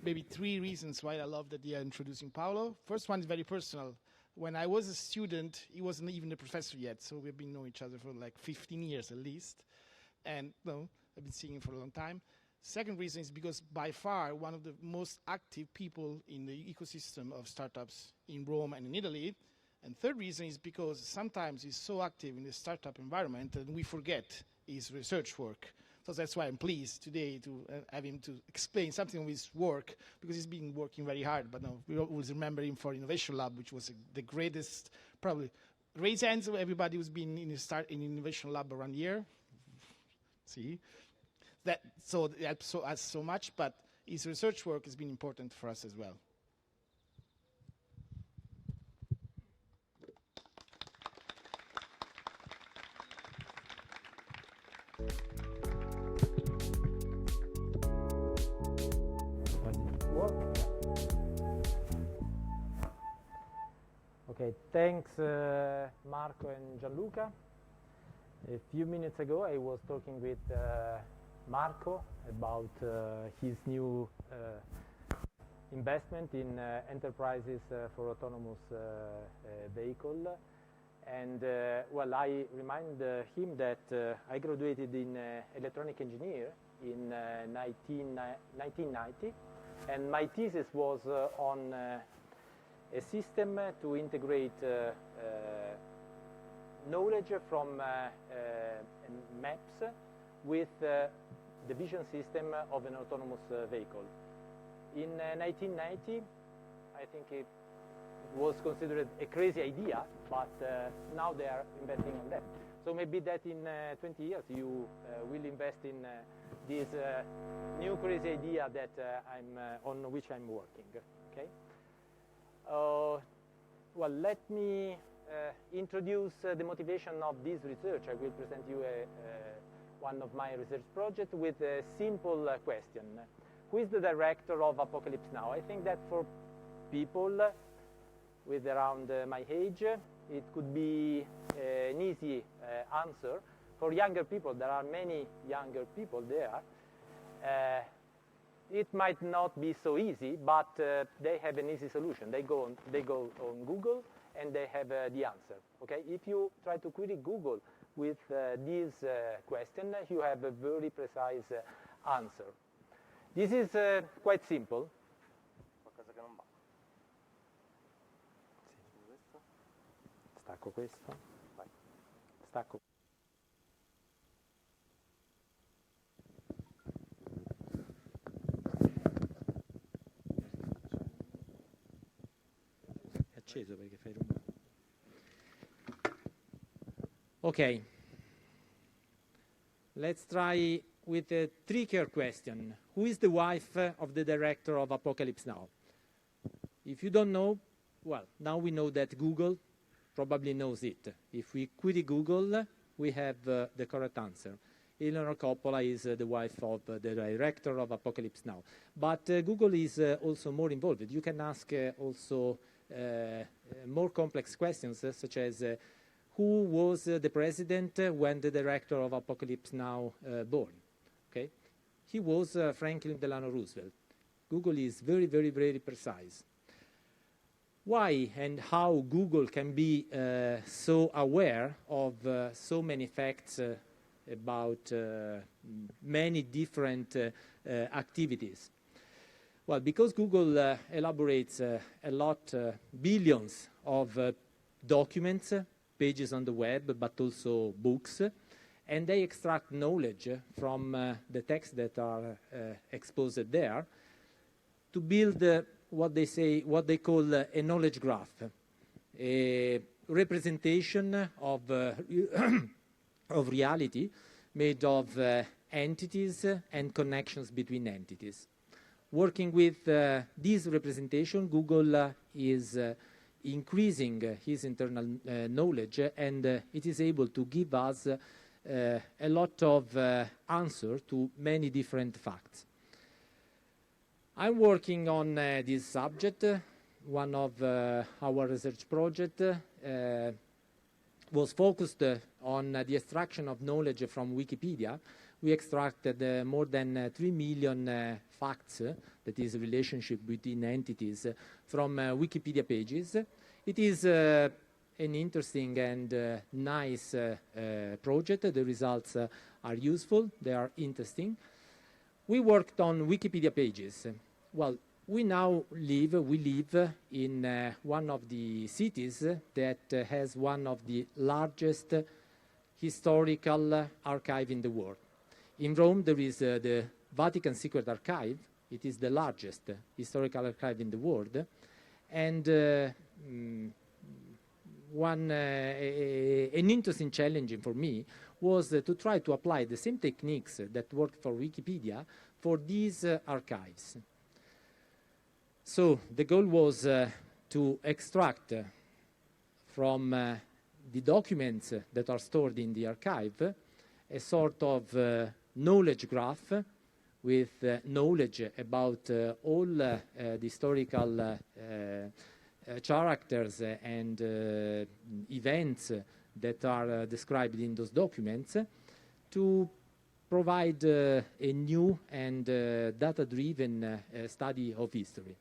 maybe 3 reasons why I love the idea of introducing Paolo. First one is very personal. When I was a student, he wasn't even a professor yet, so we've been knowing each other for like 15 years at least. And no, I've been seeing him for a long time. Second reason is because by far one of the most active people in the ecosystem of startups in Rome and in Italy. And third reason is because sometimes he's so active in the startup environment that we forget his research work. So that's why I'm pleased today to have him to explain something of his work, because he's been working very hard. But no, we always remember him for Innovation Lab, which was the greatest, probably. Raise hands of everybody who's been in Innovation Lab around here. See? That helps us so much, but his research work has been important for us as well. Okay, thanks Marco and Gianluca. A few minutes ago I was talking with Marco about his new investment in enterprises for autonomous vehicle. And well, I remind him that I graduated in electronic engineer in 1990, and my thesis was on a system to integrate knowledge from maps with the vision system of an autonomous vehicle. In 1990, I think it was considered a crazy idea, but now they are investing on that. So maybe that in 20 years you will invest in this new crazy idea that on which I'm working. Okay. Well, let me introduce the motivation of this research. I will present you one of my research projects with a simple question. Who is the director of Apocalypse Now? I think that for people with around my age, it could be an easy answer. For younger people, there are many younger people there. It might not be so easy, but they have an easy solution. They go on Google and they have the answer. Okay? If you try to query Google with this question, you have a very precise answer. This is quite simple. Stacco questo. Vai. Stacco. È acceso perché fai rumore. Okay. Let's try with a trickier question. Who is the wife of the director of Apocalypse Now? If you don't know, well, now we know that Google probably knows it. If we query Google, we have the correct answer. Eleanor Coppola is the wife of the director of Apocalypse Now. But Google is also more involved. You can ask also more complex questions, such as who was the president when the director of Apocalypse Now born? Okay, he was Franklin Delano Roosevelt. Google is very, very, very precise. Why and how Google can be so aware of so many facts about many different activities? Well, because Google elaborates a lot, billions of documents, pages on the web, but also books, and they extract knowledge from the texts that are exposed there to build what they call a knowledge graph, a representation of of reality made of entities and connections between entities. Working with this representation, Google is increasing his internal knowledge, and it is able to give us a lot of answers to many different facts. I'm working on this subject. One of our research projects was focused on the extraction of knowledge from Wikipedia, we extracted more than 3 million facts, that is relationship between entities, from Wikipedia pages. It is an interesting and nice project. The results are useful, they are interesting. We worked on Wikipedia pages. Well, we live in one of the cities that has one of the largest historical archive in the world. In Rome, there is the Vatican Secret Archive. It is the largest historical archive in the world. And an interesting challenge for me was to try to apply the same techniques that worked for Wikipedia for these archives. So the goal was to extract from the documents that are stored in the archive a sort of knowledge graph with knowledge about all the historical characters and events that are described in those documents, to provide a new and data-driven study of history.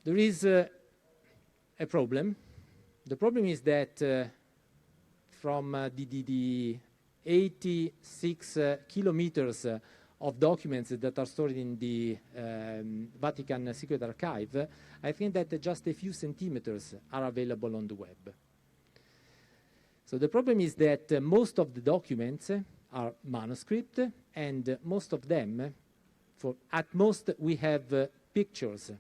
There is a problem. The problem is that from the 86 kilometers of documents that are stored in the Vatican Secret Archive, I think that just a few centimeters are available on the web. So the problem is that most of the documents are manuscript, and most of them, at most, we have pictures.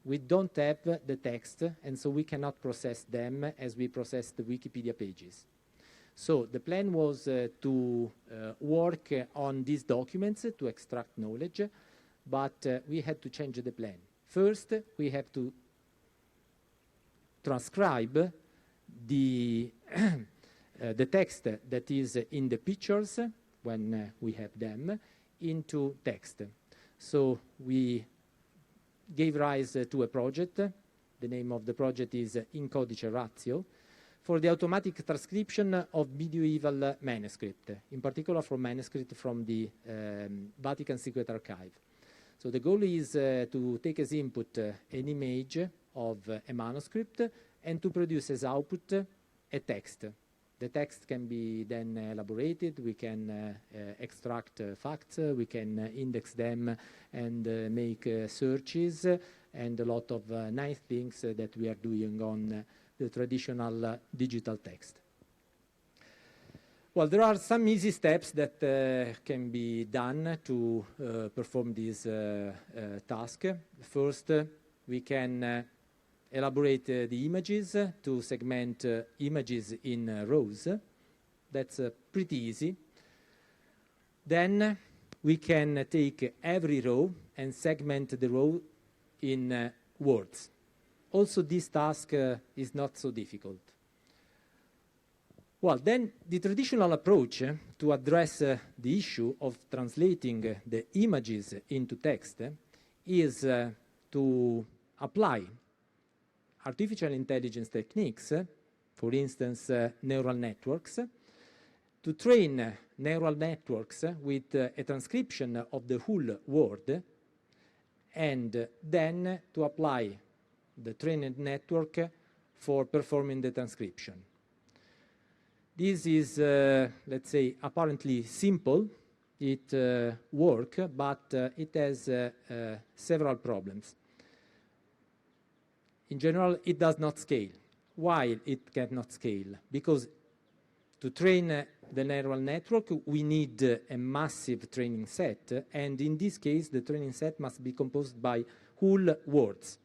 We don't have the text, and so we cannot process them as we process the Wikipedia pages. So the plan was to work on these documents to extract knowledge, but we had to change the plan. First, we have to transcribe the text that is in the pictures, when we have them, into text. So we gave rise to a project. The name of the project is In Codice Ratio, for the automatic transcription of medieval manuscript, in particular from manuscript from the Vatican Secret Archive. So the goal is to take as input an image of a manuscript and to produce as output a text. The text can be then elaborated, we can extract facts, we can index them and make searches, and a lot of nice things that we are doing on the traditional digital text. Well, there are some easy steps that can be done to perform this task. First, we can elaborate the images to segment images in rows. That's pretty easy. Then we can take every row and segment the row in words. Also, this task is not so difficult. Well, then the traditional approach to address the issue of translating the images into text is to apply artificial intelligence techniques, for instance, neural networks, to train neural networks with a transcription of the whole word, and then to apply the trained network for performing the transcription. This is, let's say, apparently simple. It works, but it has several problems. In general, it does not scale. Why it cannot scale? Because to train the neural network, we need a massive training set, and in this case, the training set must be composed by whole words.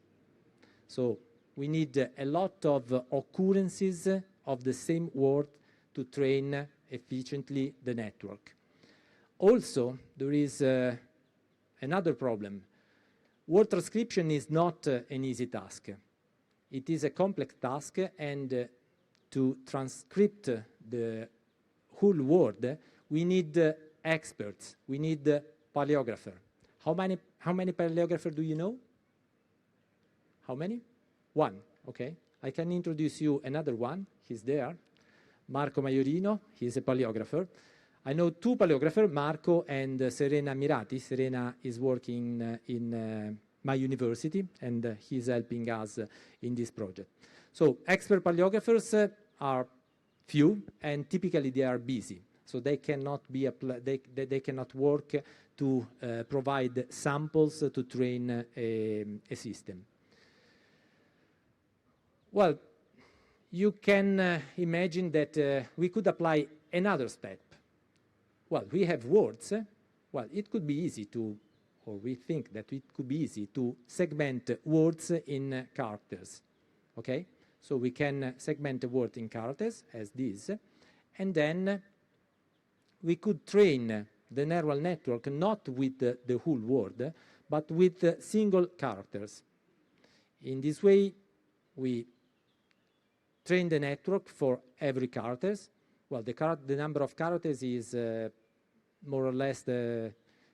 So we need a lot of occurrences of the same word to train efficiently the network. Also, there is another problem. Word transcription is not an easy task. It is a complex task, and to transcript the whole word, we need experts. We need paleographer. How many paleographers do you know? How many? One, okay. I can introduce you another one. He's there. Marco Maiorino, he's a paleographer. I know two paleographers, Marco and Serena Mirati. Serena is working in my university, and he's helping us in this project. So expert paleographers are few, and typically they are busy. So they cannot be they cannot work to provide samples to train a system. Well, you can imagine that we could apply another step. Well, we have words. Well, it could be easy to, or we think that it could be easy to segment words in characters. Okay? So we can segment a word in characters as this, and then we could train the neural network not with the whole word, but with single characters. In this way, we train the network for every characters. Well, the number of characters is more or less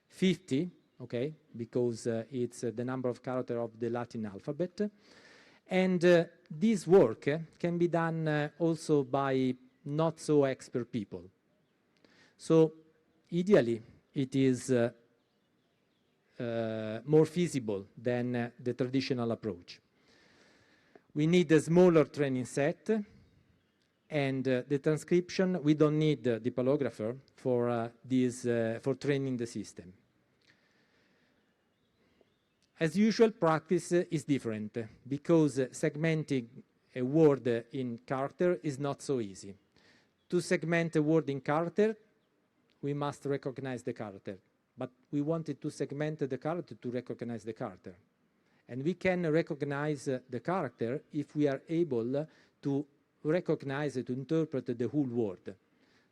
50, okay, because it's the number of characters of the Latin alphabet. And this work can be done also by not so expert people. So ideally, it is more feasible than the traditional approach. We need a smaller training set, and the transcription, we don't need the paleographer for for training the system. As usual, practice is different because segmenting a word in character is not so easy. To segment a word in character, we must recognize the character. But we wanted to segment the character to recognize the character. And we can recognize the character if we are able to recognize, to interpret the whole word.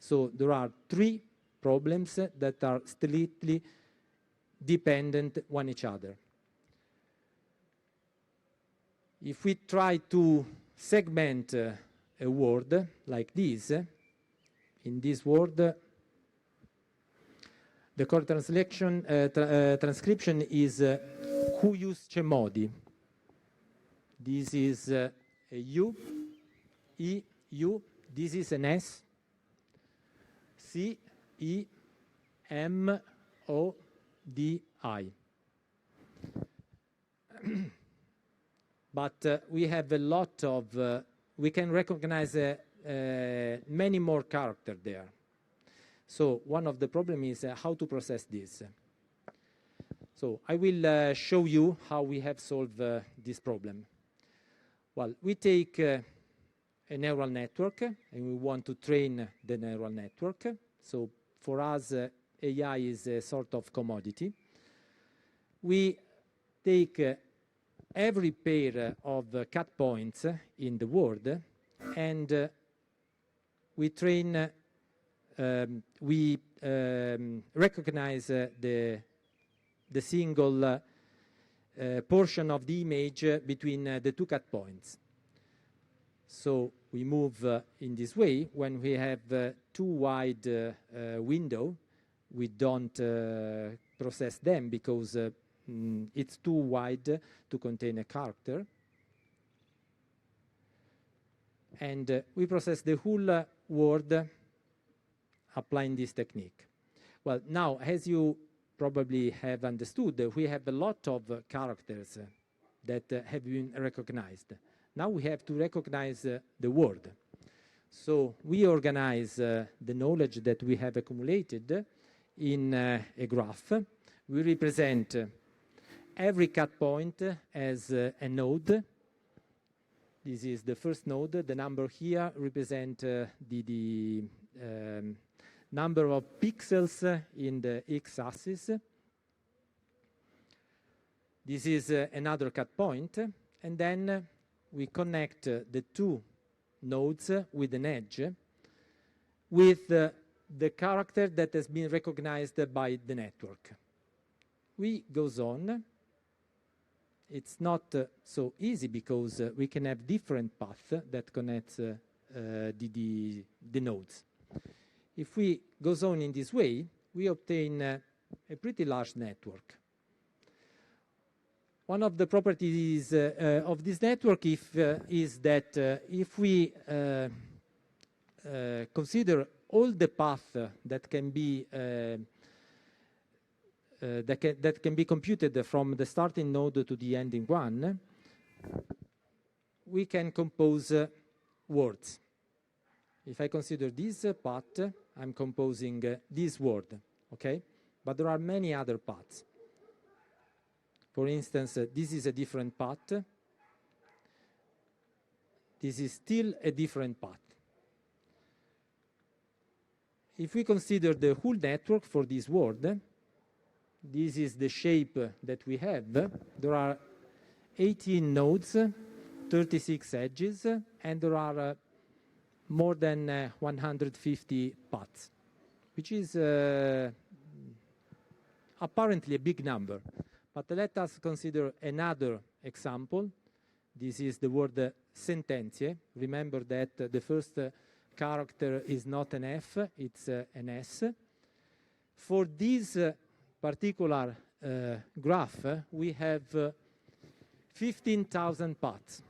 So there are three problems that are strictly dependent on each other. If we try to segment a word like this, in this word, the correct transcription is huius cemodi. This is a U, E, U. This is an S, C, E, M, O, D, I. But we have a lot of, we can recognize many more characters there. So one of the problems is how to process this. So I will show you how we have solved this problem. Well, we take a neural network, and we want to train the neural network. So for us, AI is a sort of commodity. We take every pair of cut points in the word, and we train, we recognize the single portion of the image between the two cut points. So we move in this way. When we have too wide window, we don't process them because it's too wide to contain a character. And we process the whole word applying this technique. Well, now, as you probably have understood, we have a lot of characters that have been recognized. Now we have to recognize the word. So we organize the knowledge that we have accumulated in a graph. We represent every cut point as a node. This is the first node. The number here represents the number of pixels in the x-axis. This is another cut point. And then we connect the two nodes with an edge with the character that has been recognized by the network. We goes on. It's not so easy because we can have different paths that connect the nodes. If we goes on in this way, we obtain a pretty large network. One of the properties of this network is that if we consider all the paths that can be that can be computed from the starting node to the ending one, we can compose words. If I consider this path, I'm composing this word, okay? But there are many other paths. For instance, this is a different path. This is still a different path. If we consider the whole network for this word, this is the shape that we have. There are 18 nodes, 36 edges, and there are more than 150 paths, which is apparently a big number. But let us consider another example. This is the word sententie. Remember that the first character is not an F, it's an S. For this particular graph, we have 15,000 paths.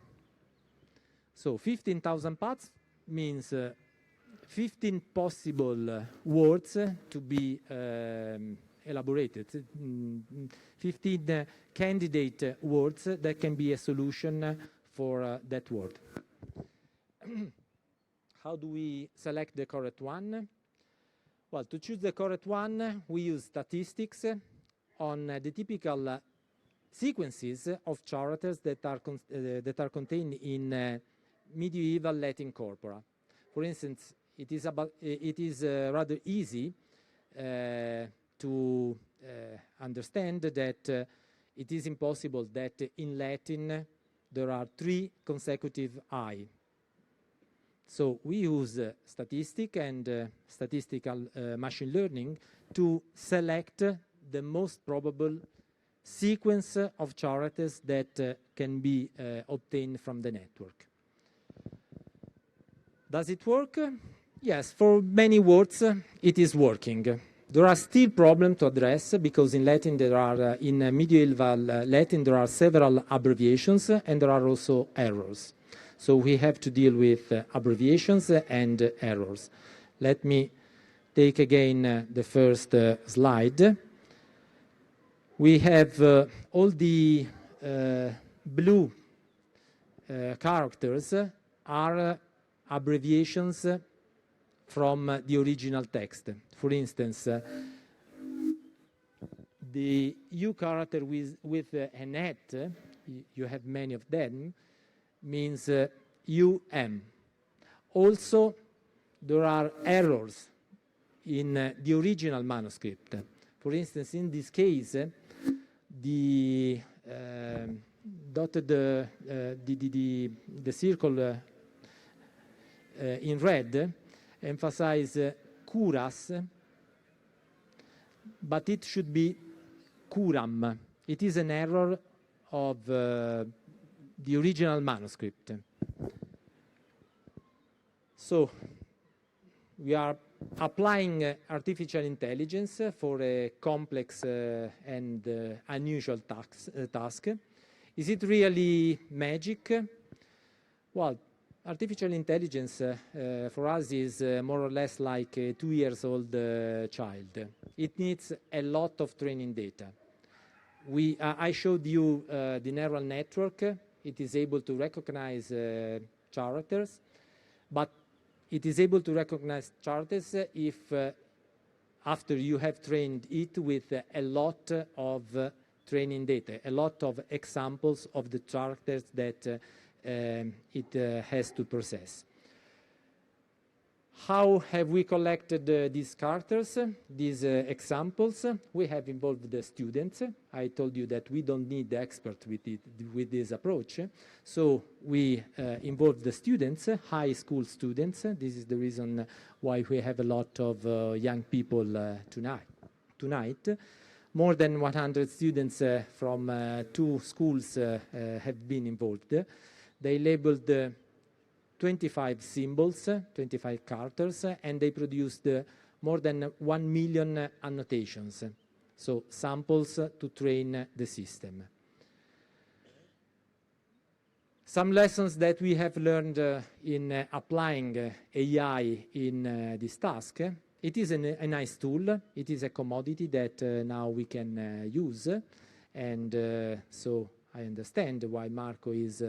So 15,000 paths means 15 possible words to be elaborated, 15 candidate words that can be a solution for that word. How do we select the correct one? Well, to choose the correct one, we use statistics on the typical sequences of characters that are contained in medieval Latin corpora. For instance, it is rather easy to understand that it is impossible that in Latin there are 3 consecutive I. So we use statistic and statistical machine learning to select the most probable sequence of characters that can be obtained from the network. Does it work? Yes, for many words it is working. There are still problems to address because in Latin in medieval Latin there are several abbreviations and there are also errors. So we have to deal with abbreviations and errors. Let me take again the first slide. We have all the blue characters are abbreviations from the original text. For instance, the U character with an at, you have many of them, means UM. Also, there are errors in the original manuscript. For instance, in this case, the dotted the circle in red emphasize curas, but it should be curam. It is an error of the original manuscript. So we are applying artificial intelligence for a complex and unusual task. Is it really magic? Well, artificial intelligence for us is more or less like a 2-year-old child. It needs a lot of training data. I showed you the neural network. It is able to recognize characters, but it is able to recognize characters if after you have trained it with a lot of training data, a lot of examples of the characters that it has to process. How have we collected these characters, these examples? We have involved the students. I told you that we don't need the expert with this approach. So we involved the students, high school students. This is the reason why we have a lot of young people tonight. More than 100 students from 2 schools have been involved. They labeled 25 symbols, 25 characters, and they produced more than 1 million annotations, so samples to train the system. Some lessons that we have learned in applying AI in this task. It is a nice tool. It is a commodity that now we can use. And so I understand why Marco is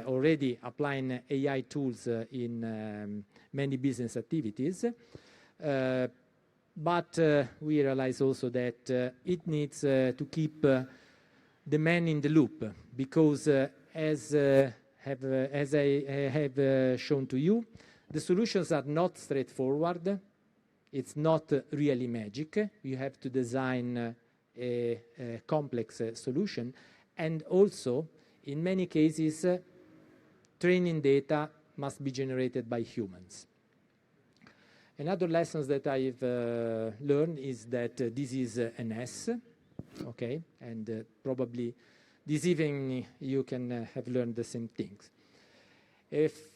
already applying AI tools in many business activities. But we realize also that it needs to keep the man in the loop, because as I have shown to you, the solutions are not straightforward. It's not really magic. You have to design a complex solution. And also, in many cases, training data must be generated by humans. Another lesson that I've learned is that this is an S, okay? And probably this evening you can have learned the same things. If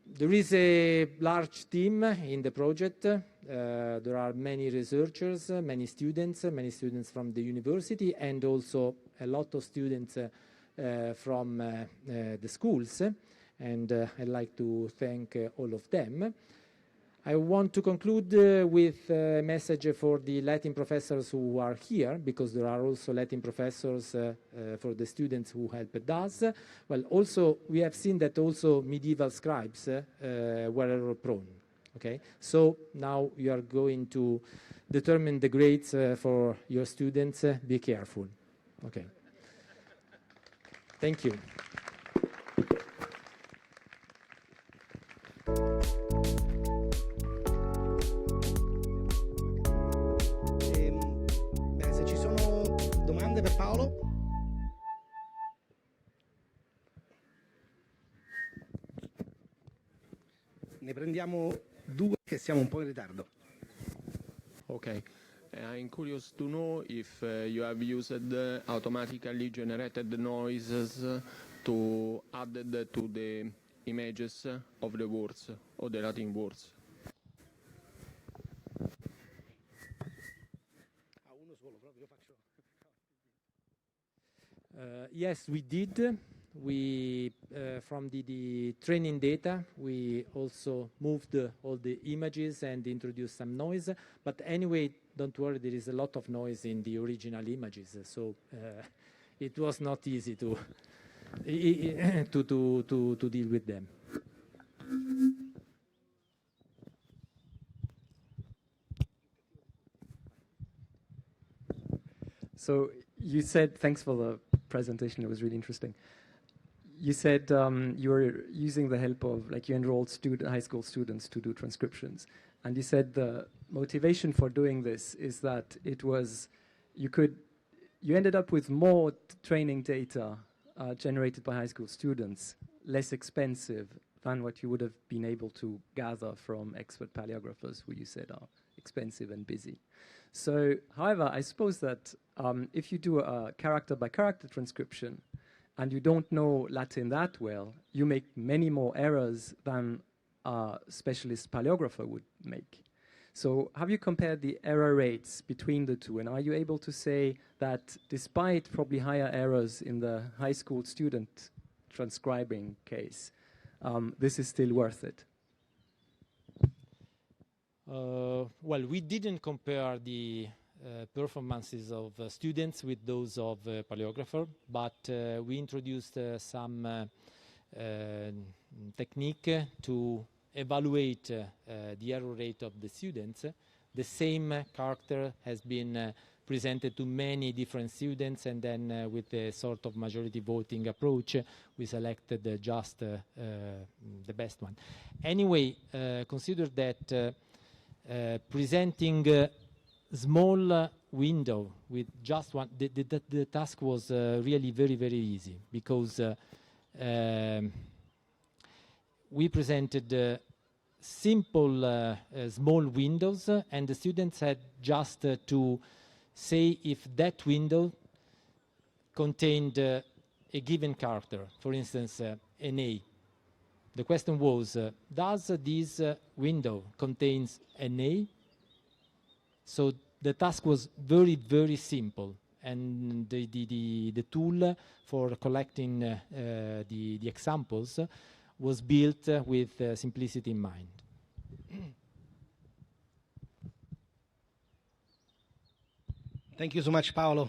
there is a large team in the project, there are many researchers, many students from the university, and also a lot of students from the schools. And I'd like to thank all of them. I want to conclude with a message for the Latin professors who are here, because there are also Latin professors for the students who helped us. Well, also, we have seen that also medieval scribes were error-prone. Okay, so now you are going to determine the grades for your students. Be careful. Okay. Thank you. Se ci sono domande per Paolo? Ne prendiamo due che siamo un po' in ritardo. Okay. I'm curious to know if you have used automatically generated noises to add to the images of the words or the Latin words. Yes, we did. We, from the training data, we also moved all the images and introduced some noise. But anyway, don't worry, there is a lot of noise in the original images, so it was not easy to deal with them. So you said, thanks for the presentation, it was really interesting. You said you were using the help of, like, you enrolled high school students to do transcriptions. And you said the motivation for doing this is that it was, you ended up with more training data generated by high school students, less expensive than what you would have been able to gather from expert paleographers, who you said are expensive and busy. So, however, I suppose that if you do a character-by-character transcription and you don't know Latin that well, you make many more errors than a specialist paleographer would make. So have you compared the error rates between the two? And are you able to say that despite probably higher errors in the high school student transcribing case, this is still worth it? Well, we didn't compare the performances of students with those of paleographer, but we introduced some technique to evaluate the error rate of the students. The same character has been presented to many different students, and then with a sort of majority voting approach, we selected just the best one. Anyway, consider that presenting small window with just one, the task was really very, very easy, because we presented simple small windows, and the students had just to say if that window contained a given character, for instance, an A. The question was, does this window contains an A? So the task was very, very simple, and the tool for collecting the examples was built with simplicity in mind. Thank you so much, Paolo.